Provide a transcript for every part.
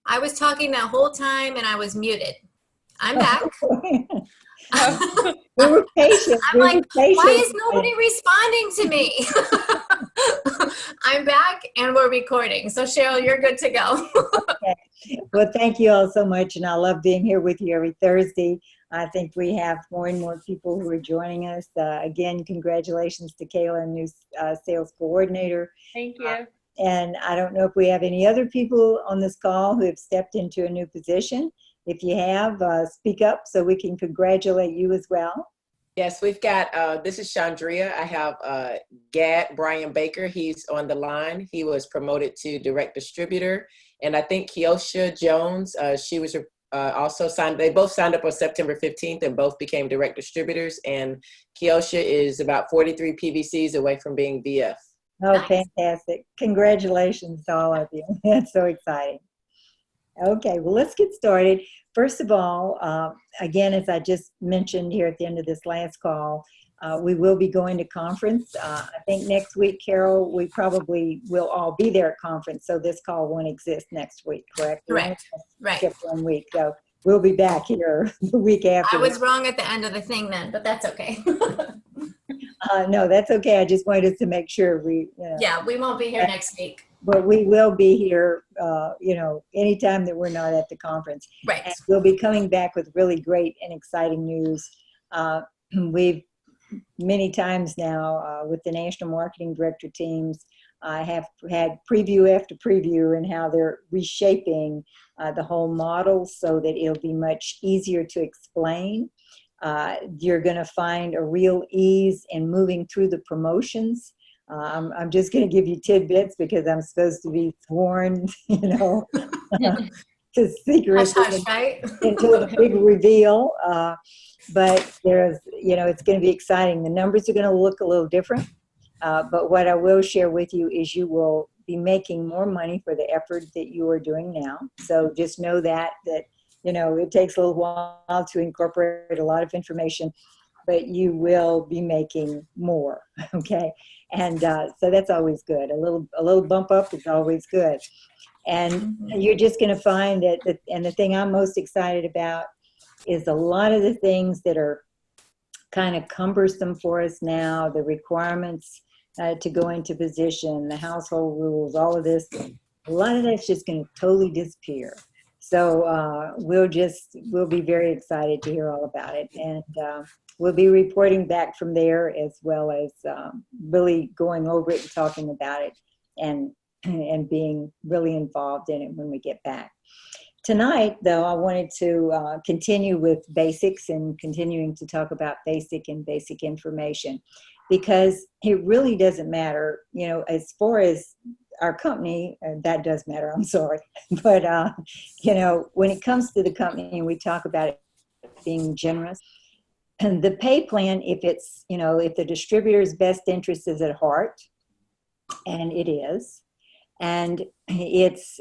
I was talking that whole time and I was muted. I'm back. We were patient. I'm We like, were patient. why is nobody responding to me? I'm back and we're recording. So Cheryl, you're good to go. Okay. Well, thank you all so much, and I love being here with you every Thursday. I think we have more and more people who are joining us. Again, congratulations to Kayla, new sales coordinator. Thank you. And I don't know if we have any other people on this call who have stepped into a new position. If you have, speak up so we can congratulate you as well. Yes, we've got, this is Chandria. I have Gad Brian Baker. He's on the line. He was promoted to direct distributor. And I think Keosha Jones, she was also signed, they both signed up on September 15th and both became direct distributors. And Keosha is about 43 PVCs away from being VF. Oh, nice. Fantastic. Congratulations to all of you. That's so exciting. Okay, well, let's get started. First of all, again, as I just mentioned here at the end of this last call, we will be going to conference. I think next week, Carol, we probably will all be there at conference, so this call won't exist next week, correct? Right. Just 1 week, so we'll be back here the week after. I was wrong at the end of the thing then, but that's okay. No, that's okay. I just wanted us to make sure we. Yeah, we won't be here next week. But we will be here, anytime that we're not at the conference. Right. And we'll be coming back with really great and exciting news. We've many times now with the National Marketing Director teams, I have had preview after preview and how they're reshaping the whole model so that it'll be much easier to explain. You're going to find a real ease in moving through the promotions. I'm just going to give you tidbits because I'm supposed to be sworn, to secrecy right? until the big reveal. But there's, it's going to be exciting. The numbers are going to look a little different. But what I will share with you is you will be making more money for the effort that you are doing now. So just know that it takes a little while to incorporate a lot of information, but you will be making more, okay? And so that's always good. A little bump up is always good. And you're just going to find that, and the thing I'm most excited about is a lot of the things that are kind of cumbersome for us now, the requirements to go into position, the household rules, all of this, a lot of that's just going to totally disappear. So we'll be very excited to hear all about it. And we'll be reporting back from there as well as really going over it and talking about it and being really involved in it when we get back. Tonight, though, I wanted to continue with basics and continuing to talk about basic information because it really doesn't matter, as far as our company, that does matter, I'm sorry. But, when it comes to the company and we talk about it being generous, and the pay plan, if it's, if the distributor's best interest is at heart, and it is, and it's,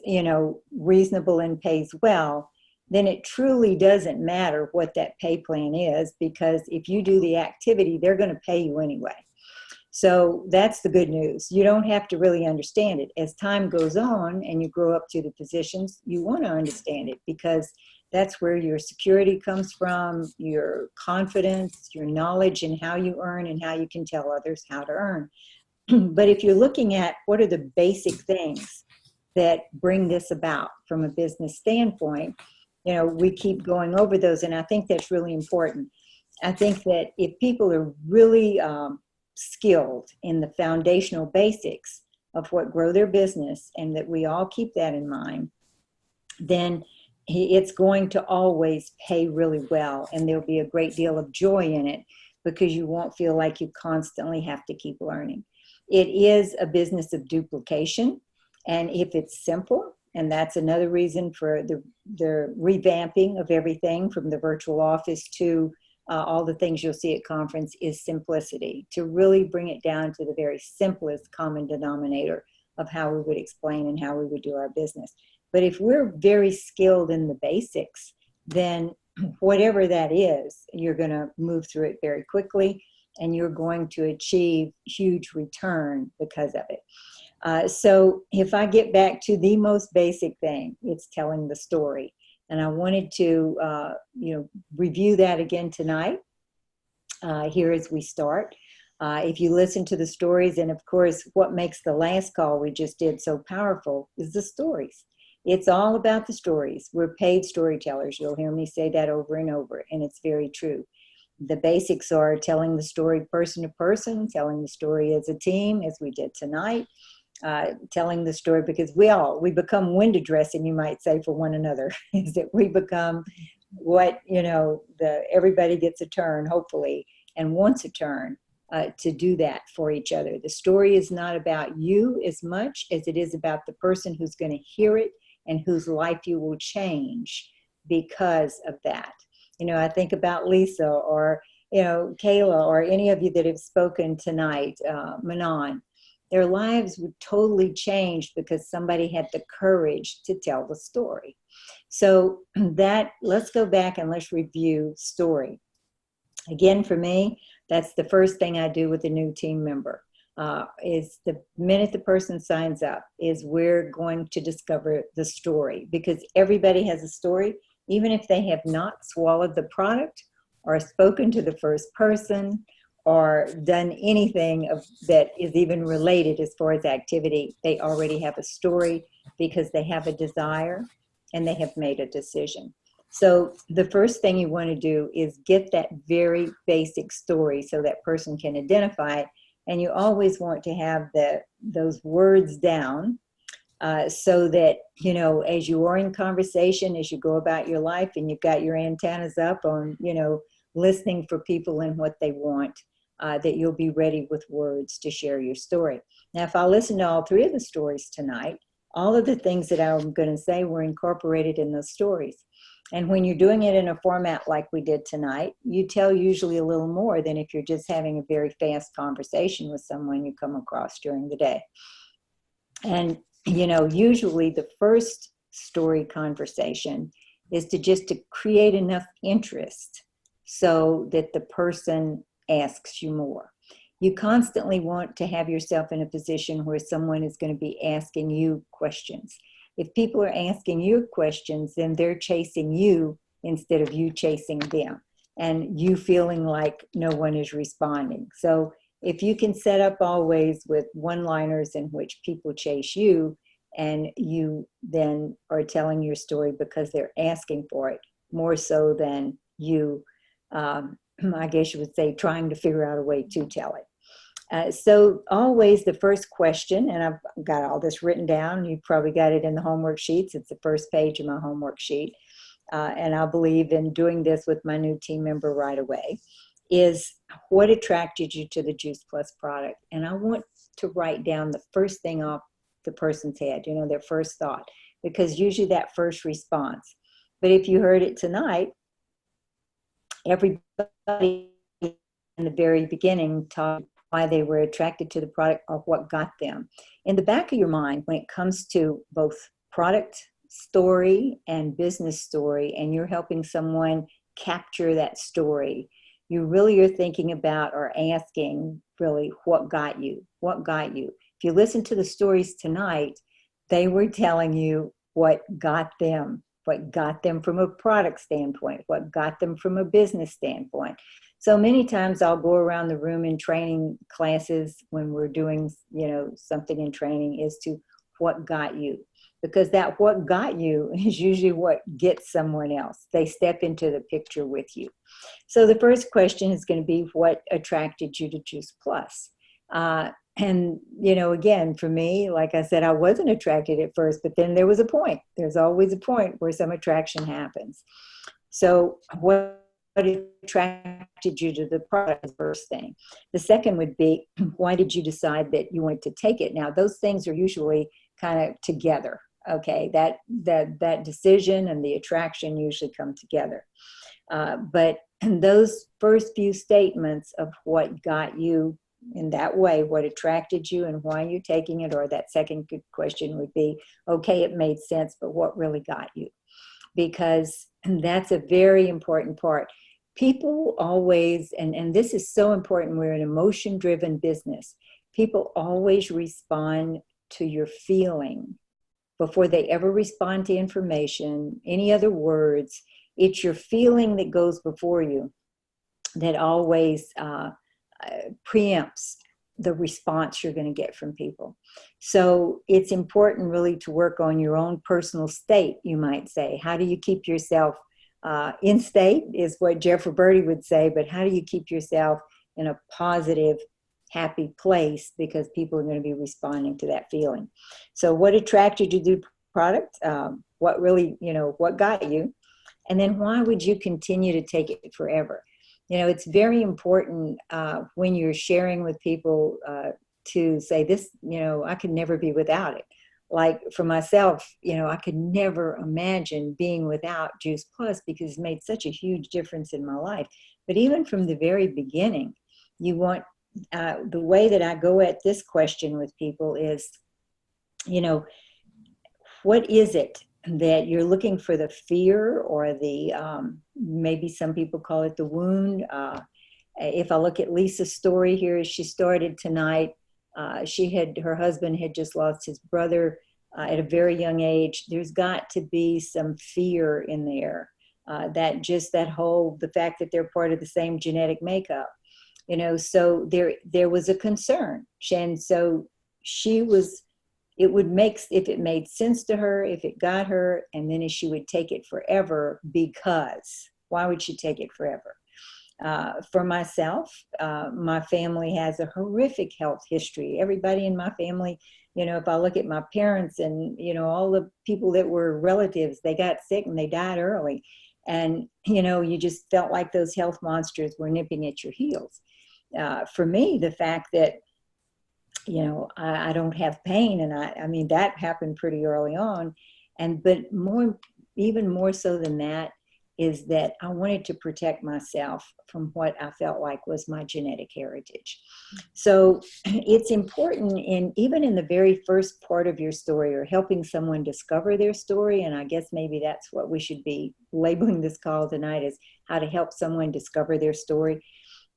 reasonable and pays well, then it truly doesn't matter what that pay plan is because if you do the activity, they're going to pay you anyway. So that's the good news. You don't have to really understand it. As time goes on and you grow up to the positions, you want to understand it because that's where your security comes from, your confidence, your knowledge in how you earn and how you can tell others how to earn. But if you're looking at what are the basic things that bring this about from a business standpoint, we keep going over those. And I think that's really important. I think that if people are really skilled in the foundational basics of what grow their business and that we all keep that in mind, then it's going to always pay really well and there'll be a great deal of joy in it because you won't feel like you constantly have to keep learning. It is a business of duplication, and if it's simple, and that's another reason for the revamping of everything from the virtual office to all the things you'll see at conference is simplicity, to really bring it down to the very simplest common denominator of how we would explain and how we would do our business. But if we're very skilled in the basics, then whatever that is, you're going to move through it very quickly and you're going to achieve huge return because of it. So if I get back to the most basic thing, it's telling the story. And I wanted to, review that again tonight, here as we start. If you listen to the stories, and of course, what makes the last call we just did so powerful is the stories. It's all about the stories. We're paid storytellers. You'll hear me say that over and over, and it's very true. The basics are telling the story person to person, telling the story as a team, as we did tonight, telling the story because we become window dressing, you might say, for one another, is that we become what, everybody gets a turn, hopefully, and wants a turn to do that for each other. The story is not about you as much as it is about the person who's going to hear it and whose life you will change because of that. I think about Lisa or, Kayla or any of you that have spoken tonight, Manon. Their lives would totally change because somebody had the courage to tell the story. So let's go back and let's review story. Again, for me, that's the first thing I do with a new team member. Is the minute the person signs up is we're going to discover the story, because everybody has a story, even if they have not swallowed the product or spoken to the first person or done anything that is even related as far as activity. They already have a story because they have a desire and they have made a decision. So the first thing you want to do is get that very basic story so that person can identify it. And you always want to have those words down so that, as you are in conversation, as you go about your life and you've got your antennas up on, listening for people and what they want, that you'll be ready with words to share your story. Now, if I listen to all three of the stories tonight, all of the things that I'm going to say were incorporated in those stories. And when you're doing it in a format like we did tonight, you tell usually a little more than if you're just having a very fast conversation with someone you come across during the day. And, usually the first story conversation is to create enough interest so that the person asks you more. You constantly want to have yourself in a position where someone is going to be asking you questions. If people are asking you questions, then they're chasing you instead of you chasing them, and you feeling like no one is responding. So if you can set up always with one-liners in which people chase you, and you then are telling your story because they're asking for it, more so than you, I guess you would say, trying to figure out a way to tell it. So always the first question, and I've got all this written down, you probably got it in the homework sheets, it's the first page of my homework sheet, and I believe in doing this with my new team member right away, is what attracted you to the Juice Plus product? And I want to write down the first thing off the person's head, their first thought, because usually that first response. But if you heard it tonight, everybody in the very beginning talked why they were attracted to the product or what got them. In the back of your mind, when it comes to both product story and business story, and you're helping someone capture that story, you really are thinking about or asking really what got you, what got you. If you listen to the stories tonight, they were telling you what got them from a product standpoint, what got them from a business standpoint. So many times I'll go around the room in training classes when we're doing, something in training, is to what got you, because that what got you is usually what gets someone else. They step into the picture with you. So the first question is going to be, what attracted you to Juice Plus? And, again, for me, like I said, I wasn't attracted at first, but then there was a point. There's always a point where some attraction happens. So what attracted you to the product is the first thing. The second would be, why did you decide that you wanted to take it? Now, those things are usually kind of together. Okay, that decision and the attraction usually come together. But those first few statements of what got you in that way, what attracted you and why you're taking it, or that second good question would be, okay, it made sense, but what really got you? Because that's a very important part. People always, and this is so important, we're an emotion-driven business. People always respond to your feeling before they ever respond to information, any other words. It's your feeling that goes before you that always preempts the response you're going to get from people. So it's important really to work on your own personal state, you might say. How do you keep yourself in state is what Jeff Roberti would say, but how do you keep yourself in a positive, happy place, because people are going to be responding to that feeling. So what attracted you to the product? What really, what got you? And then why would you continue to take it forever? It's very important when you're sharing with people to say this, I could never be without it. Like for myself, I could never imagine being without Juice Plus because it's made such a huge difference in my life. But even from the very beginning, you want, the way that I go at this question with people is, what is it that you're looking for, the fear or the, maybe some people call it the wound. If I look at Lisa's story here, as she started tonight, her husband had just lost his brother at a very young age. There's got to be some fear in there. The fact that they're part of the same genetic makeup, so there was a concern. And so if it made sense to her, if it got her, and then she would take it forever, because why would she take it forever? For myself, my family has a horrific health history. Everybody in my family, if I look at my parents and, all the people that were relatives, they got sick and they died early. And, you just felt like those health monsters were nipping at your heels. For me, the fact that, I don't have pain, and I mean, that happened pretty early on. But even more so than that, is that I wanted to protect myself from what I felt like was my genetic heritage. So it's important even in the very first part of your story, or helping someone discover their story. And I guess maybe that's what we should be labeling this call tonight, is how to help someone discover their story.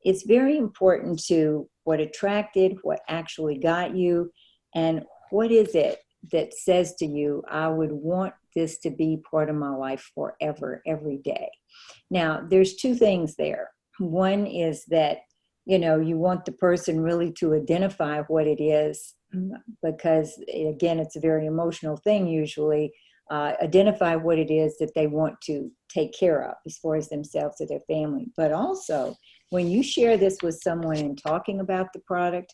It's very important to what attracted, what actually got you, and what is it that says to you, I would want this to be part of my life forever, every day. Now, there's two things there. One is that, you want the person really to identify what it is, because again, it's a very emotional thing usually. Identify what it is that they want to take care of as far as themselves or their family. But also, when you share this with someone and talking about the product,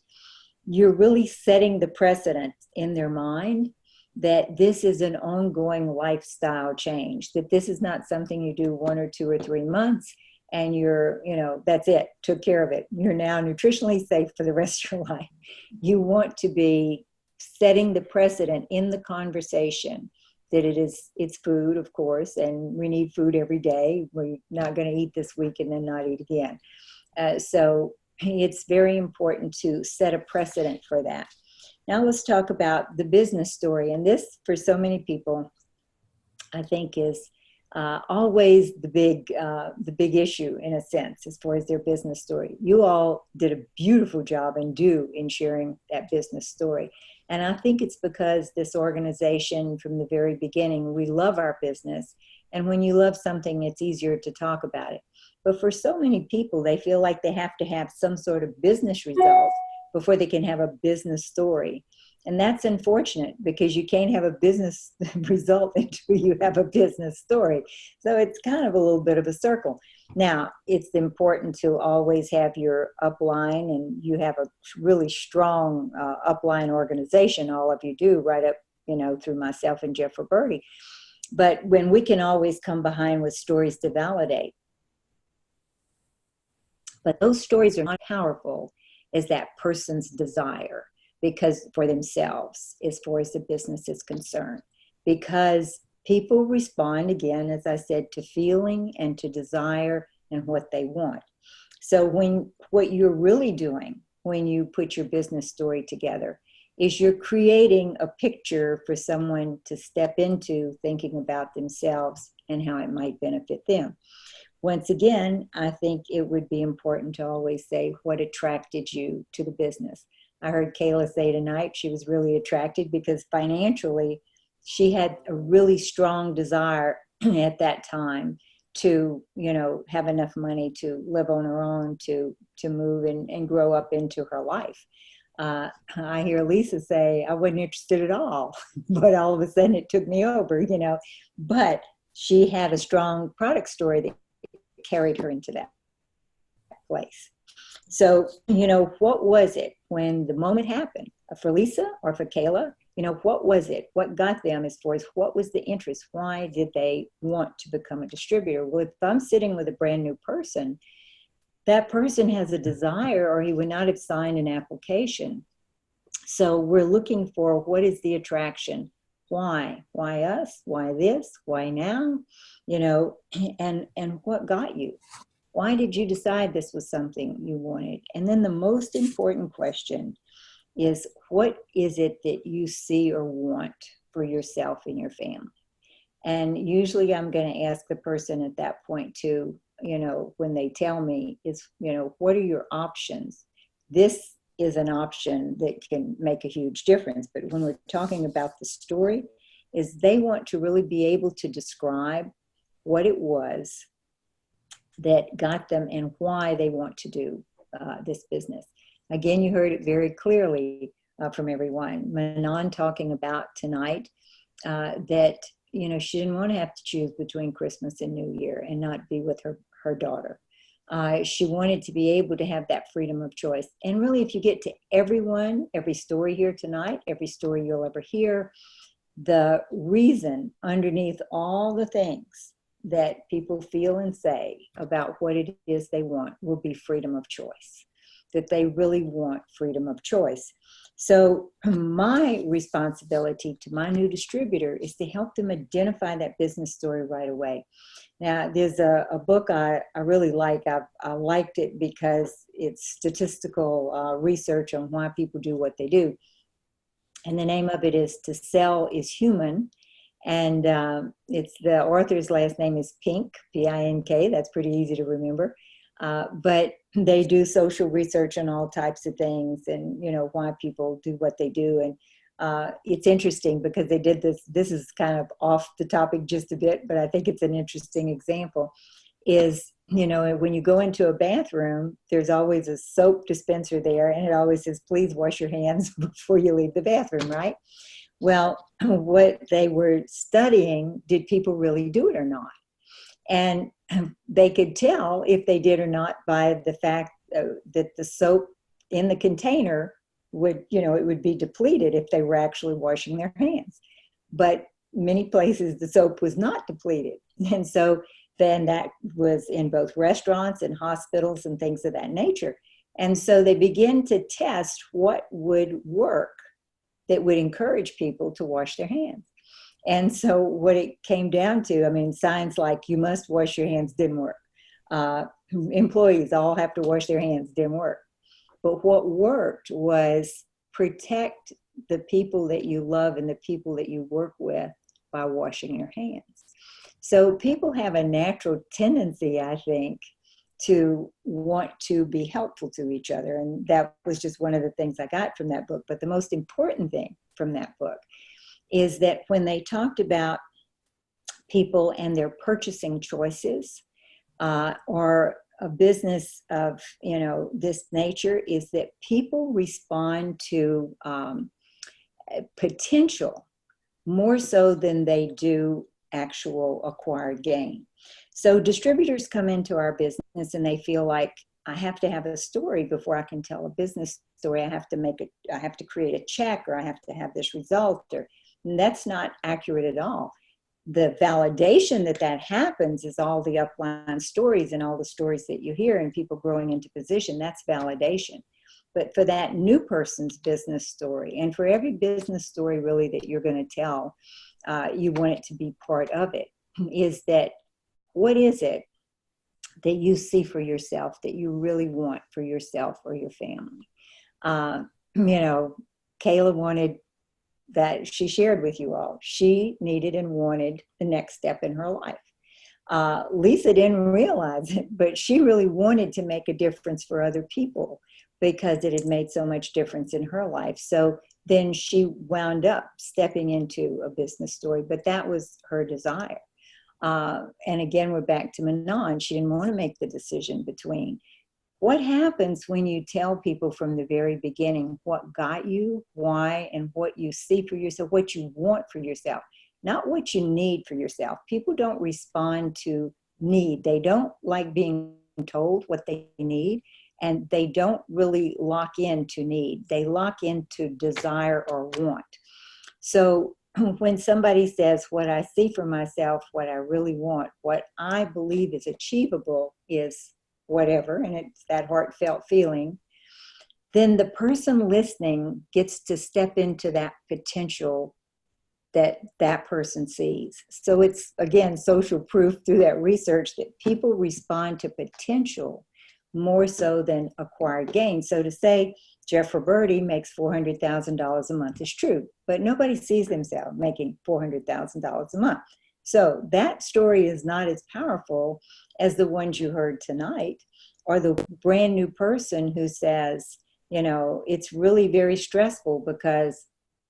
you're really setting the precedent in their mind that this is an ongoing lifestyle change, that this is not something you do 1 or 2 or 3 months and you're, that's it, took care of it. You're now nutritionally safe for the rest of your life. You want to be setting the precedent in the conversation that it's food, of course, and we need food every day. We're not going to eat this week and then not eat again. So it's very important to set a precedent for that. Now let's talk about the business story. And this, for so many people, I think is always the big issue, in a sense, as far as their business story. You all did a beautiful job and do in sharing that business story. And I think it's because this organization, from the very beginning, we love our business. And when you love something, it's easier to talk about it. But for so many people, they feel like they have to have some sort of business result before they can have a business story. And that's unfortunate, because you can't have a business result until you have a business story. So it's kind of a little bit of a circle. Now, it's important to always have your upline, and you have a really strong upline organization, all of you do, right up, through myself and Jeff Roberti. But when we can always come behind with stories to validate. But those stories are not powerful as that person's desire, because for themselves, as far as the business is concerned, because people respond, again, as I said, to feeling and to desire and what they want. So what you're really doing when you put your business story together is you're creating a picture for someone to step into, thinking about themselves and how it might benefit them. Once again, I think it would be important to always say what attracted you to the business. I heard Kayla say tonight she was really attracted because financially she had a really strong desire at that time to, have enough money to live on her own, to move and grow up into her life. I hear Lisa say, I wasn't interested at all, but all of a sudden it took me over, but she had a strong product story that carried her into that place. So, what was it when the moment happened for Lisa or for Kayla? What was it? What got them as far as what was the interest? Why did they want to become a distributor? Well, if I'm sitting with a brand new person, that person has a desire or he would not have signed an application. So we're looking for what is the attraction? Why? Why us? Why this? Why now? And what got you? Why did you decide this was something you wanted? And then the most important question is, what is it that you see or want for yourself and your family? And usually I'm going to ask the person at that point too, when they tell me is, what are your options? This is an option that can make a huge difference. But when we're talking about the story, is they want to really be able to describe what it was that got them and why they want to do this business. Again, you heard it very clearly from everyone. Manon talking about tonight that, she didn't want to have to choose between Christmas and New Year and not be with her daughter. She wanted to be able to have that freedom of choice. And really, if you get to every story here tonight, every story you'll ever hear, the reason underneath all the things that people feel and say about what it is they want will be freedom of choice, that they really want freedom of choice. So my responsibility to my new distributor is to help them identify that business story right away. Now, there's a book I really like. I liked it because it's statistical research on why people do what they do. And the name of it is To Sell is Human. And it's the author's last name is Pink, P-I-N-K. That's pretty easy to remember. But they do social research on all types of things and, why people do what they do. And it's interesting because they did this. This is kind of off the topic just a bit, but I think it's an interesting example is, when you go into a bathroom, there's always a soap dispenser there. And it always says, please wash your hands before you leave the bathroom, right? Well, what they were studying, did people really do it or not? And they could tell if they did or not by the fact that the soap in the container would, it would be depleted if they were actually washing their hands. But many places the soap was not depleted. And so then that was in both restaurants and hospitals and things of that nature. And so they begin to test what would work that would encourage people to wash their hands. And so what it came down to, signs like you must wash your hands didn't work. Employees all have to wash their hands didn't work. But what worked was protect the people that you love and the people that you work with by washing your hands. So people have a natural tendency, I think, to want to be helpful to each other. And that was just one of the things I got from that book. But the most important thing from that book is that when they talked about people and their purchasing choices or a business of, this nature, is that people respond to potential more so than they do actual acquired gain. So distributors come into our business and they feel like, I have to have a story before I can tell a business story. I have to create a check, or I have to have this result, and that's not accurate at all. The validation that happens is all the upline stories and all the stories that you hear and people growing into position. That's validation. But for that new person's business story, and for every business story really that you're going to tell, you want it to be part of it, is that what is it that you see for yourself that you really want for yourself or your family? Kayla wanted that, she shared with you all. She needed and wanted the next step in her life. Lisa didn't realize it, but she really wanted to make a difference for other people. because it had made so much difference in her life. So then she wound up stepping into a business story, but that was her desire. And again, we're back to Manon. She didn't want to make the decision between. What happens when you tell people from the very beginning what got you, why, and what you see for yourself, what you want for yourself, not what you need for yourself? People don't respond to need. They don't like being told what they need, and they don't really lock into need. They lock into desire or want. So when somebody says what I see for myself, what I really want, what I believe is achievable is whatever, and it's that heartfelt feeling, then the person listening gets to step into that potential that that person sees. So it's, again, social proof through that research that people respond to potential more so than acquired gain. So to say Jeff Roberti makes $400,000 a month is true, but nobody sees themselves making $400,000 a month. So that story is not as powerful as the ones you heard tonight, or the brand new person who says, you know, it's really very stressful because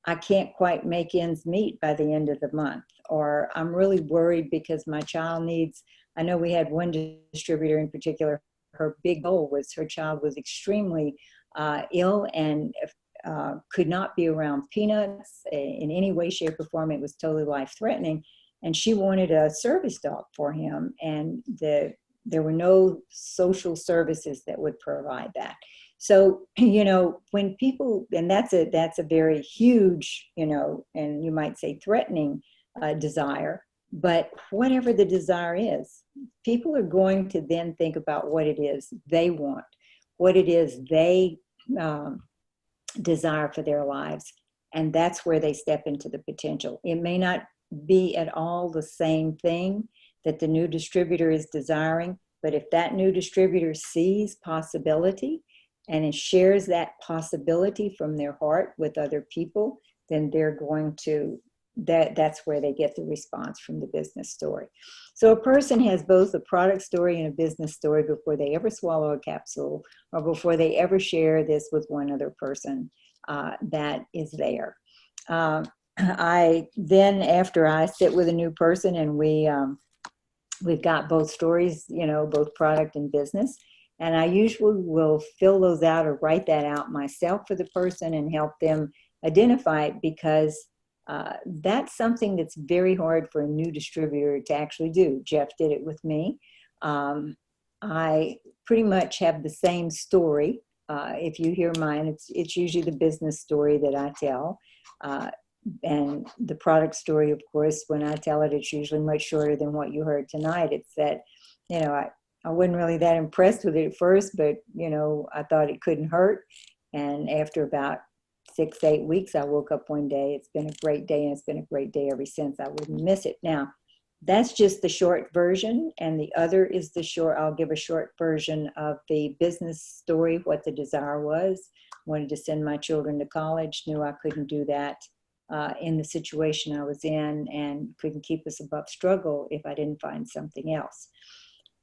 I can't quite make ends meet by the end of the month, or I'm really worried because my child needs, I know we had one distributor in particular, her big goal was her child was extremely ill and could not be around peanuts in any way, shape, or form. It was totally life-threatening. And she wanted a service dog for him, and there were no social services that would provide that. So, you know, when people, and that's a very huge, you know, and you might say threatening desire, but whatever the desire is, people are going to then think about what it is they want, what it is they desire for their lives. And that's where they step into the potential. It may not be at all the same thing that the new distributor is desiring, but if that new distributor sees possibility and it shares that possibility from their heart with other people, then they're going to, that's where they get the response from the business story. So a person has both a product story and a business story before they ever swallow a capsule or before they ever share this with one other person that is there. I then, after I sit with a new person and we've got both stories, you know, both product and business, and I usually will fill those out or write that out myself for the person and help them identify it, because that's something that's very hard for a new distributor to actually do. Jeff did it with me. I pretty much have the same story. If you hear mine, it's usually the business story that I tell. And the product story, of course, when I tell it, it's usually much shorter than what you heard tonight. It's that, you know, I wasn't really that impressed with it at first, but, you know, I thought it couldn't hurt. And after about 6, 8 weeks, I woke up one day. It's been a great day, and it's been a great day ever since. I wouldn't miss it. Now, that's just the short version, and the other is the short, I'll give a short version of the business story, what the desire was. Wanted to send my children to college, knew I couldn't do that in the situation I was in, and couldn't keep us above struggle if I didn't find something else.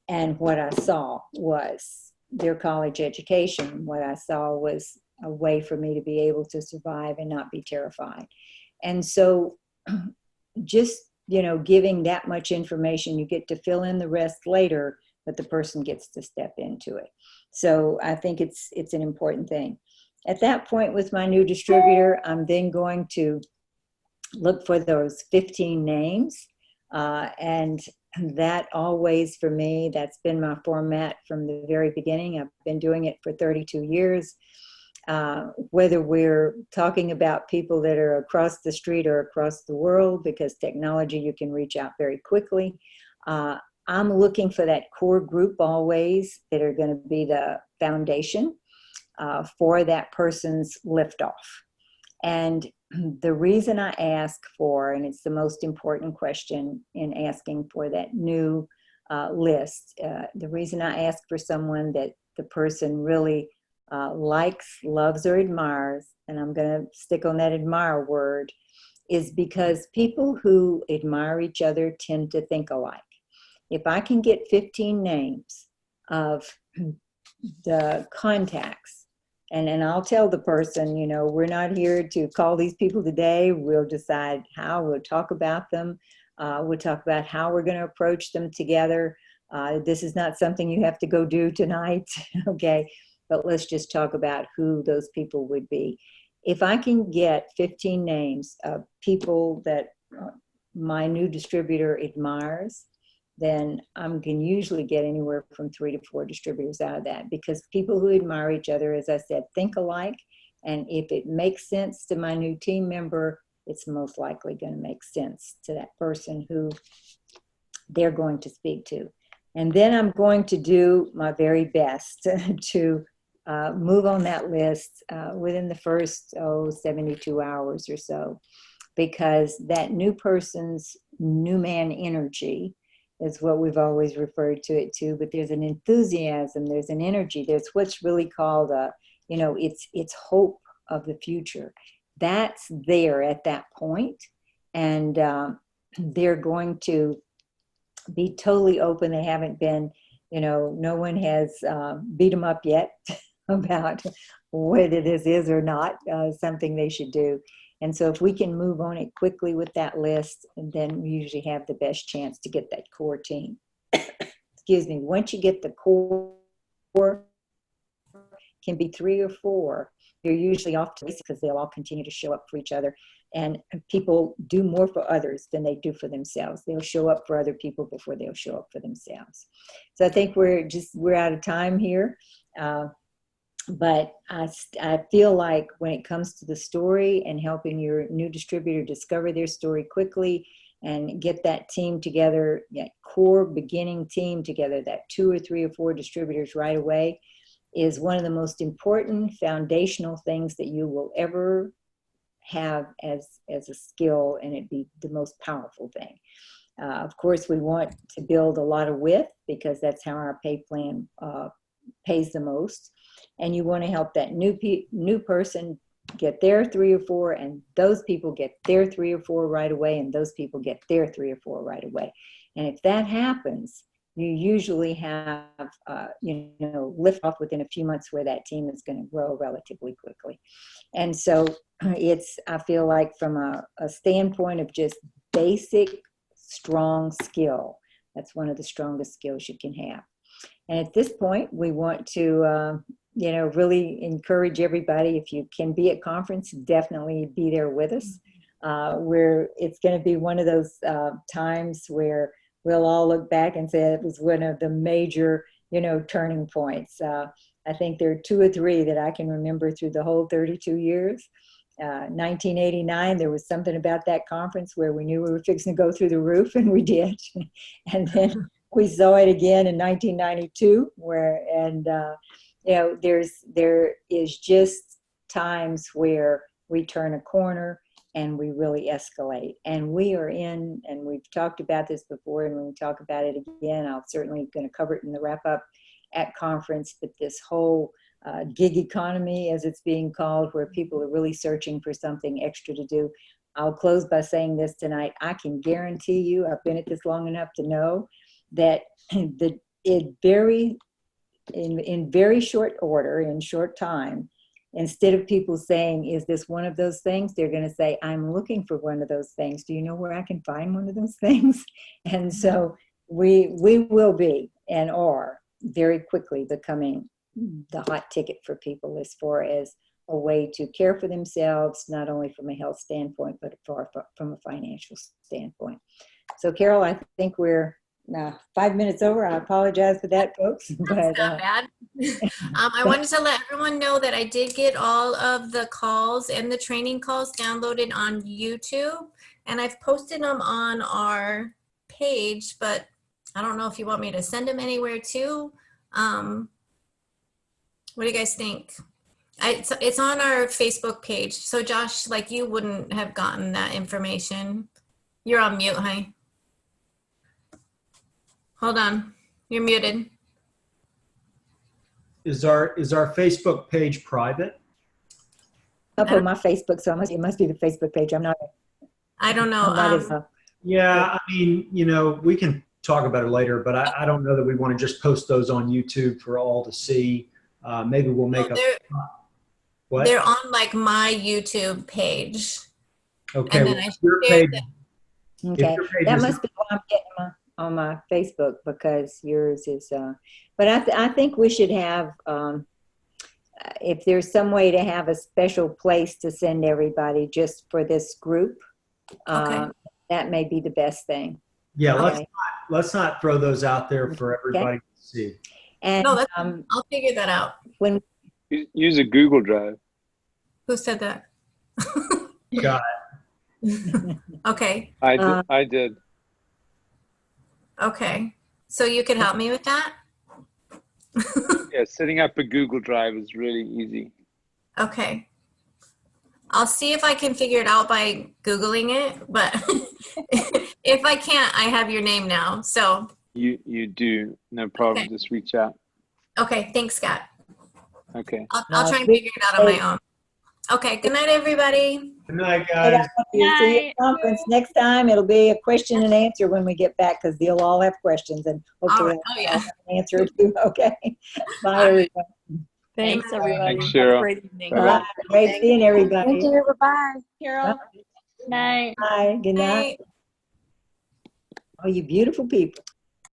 And what I saw was their college education. What I saw was a way for me to be able to survive and not be terrified. And so just, you know, giving that much information, you get to fill in the rest later, but the person gets to step into it. So I think it's an important thing. At that point with my new distributor, I'm then going to look for those 15 names. And that always, for me, that's been my format from the very beginning. I've been doing it for 32 years. Whether we're talking about people that are across the street or across the world, because technology, you can reach out very quickly. I'm looking for that core group always that are going to be the foundation for that person's liftoff. And the reason I ask for, and it's the most important question in asking for that new list, the reason I ask for someone that the person really likes, loves, or admires, and I'm going to stick on that admire word, is because people who admire each other tend to think alike. If I can get 15 names of the contacts And I'll tell the person, you know, we're not here to call these people today. We'll decide how, we'll talk about them. We'll talk about how we're going to approach them together. This is not something you have to go do tonight, okay? But let's just talk about who those people would be. If I can get 15 names of people that my new distributor admires, then I can usually get anywhere from 3 to 4 distributors out of that, because people who admire each other, as I said, think alike. And if it makes sense to my new team member, it's most likely going to make sense to that person who they're going to speak to. And then I'm going to do my very best to move on that list within the first 72 hours or so, because that new person's new man energy is what we've always referred to it to, but there's an enthusiasm, there's an energy, there's what's really called it's hope of the future. That's there at that point, and they're going to be totally open. They haven't been, no one has beat them up yet about whether this is or not something they should do. And so if we can move on it quickly with that list, then we usually have the best chance to get that core team. Excuse me. Once you get the core, can be 3 or 4. You're usually off to races because they'll all continue to show up for each other. And people do more for others than they do for themselves. They'll show up for other people before they'll show up for themselves. So I think we're out of time here. But I feel like when it comes to the story and helping your new distributor discover their story quickly and get that team together, that core beginning team together, that 2 or 3 or 4 distributors right away, is one of the most important foundational things that you will ever have as a skill, and it'd be the most powerful thing. Of course, we want to build a lot of width because that's how our pay plan pays the most. And you want to help that new person get their 3 or 4, and those people get their 3 or 4 right away, and those people get their 3 or 4 right away. And if that happens, you usually have, lift off within a few months where that team is going to grow relatively quickly. And so I feel like from a standpoint of just basic, strong skill, that's one of the strongest skills you can have. And at this point, we want to, really encourage everybody. If you can be at conference, definitely be there with us. It's going to be one of those times where we'll all look back and say it was one of the major, turning points. I think there are 2 or 3 that I can remember through the whole 32 years. 1989, there was something about that conference where we knew we were fixing to go through the roof, and we did. And then we saw it again in 1992, there is just times where we turn a corner and we really escalate. And we are in, and we've talked about this before, and when we talk about it again, I'll certainly going to cover it in the wrap up at conference, but this whole gig economy, as it's being called, where people are really searching for something extra to do. I'll close by saying this tonight. I can guarantee you, I've been at this long enough to know that in very short order, in short time, instead of people saying, is this one of those things? They're going to say, I'm looking for one of those things. Do you know where I can find one of those things? And so we will be and are very quickly becoming the hot ticket for people as far as a way to care for themselves, not only from a health standpoint, but from a financial standpoint. So Carol, I think we're 5 minutes over. I apologize for that, folks. That's not bad. I wanted to let everyone know that I did get all of the calls and the training calls downloaded on YouTube, and I've posted them on our page, but I don't know if you want me to send them anywhere too. What do you guys think? It's on our Facebook page. So Josh, like, you wouldn't have gotten that information. You're on mute, honey. Hold on. You're muted. Is our Facebook page private? Up on my Facebook, so it must be the Facebook page. I'm not. I don't know. Yeah, I mean, we can talk about it later, but I don't know that we want to just post those on YouTube for all to see. Maybe we'll make What? They're on like my YouTube page. Okay, And then well, I your shared page, them. Okay, your page that is- must be why I'm getting on my Facebook, because yours is, but I think we should have, if there's some way to have a special place to send everybody just for this group, Okay. that may be the best thing. yeah, Okay. let's not throw those out there for everybody to see. And No, I'll figure that out. when Use a Google Drive. Who said that? Got Okay. I did. Okay. So you can help me with that? Yeah, setting up a Google Drive is really easy. Okay. I'll see if I can figure it out by Googling it, but if I can't, I have your name now. So, You do. No problem. Okay. Just reach out. okay. Thanks, Scott. Okay. I'll try and figure it out on my own. Okay. Good night, everybody. Good night, Hey, guys. you see you at conference next time, it'll be a question and answer when we get back, because they'll all have questions, and hopefully Oh, I'll yeah. have an answer too. Okay. Bye, All right. everyone. Thanks, everybody. Thanks, Have a Cheryl. great evening. Bye-bye. Bye. Great seeing everybody. Thank you. Bye-bye. Carol. Night. Bye. Good night. Night. Oh, you beautiful people.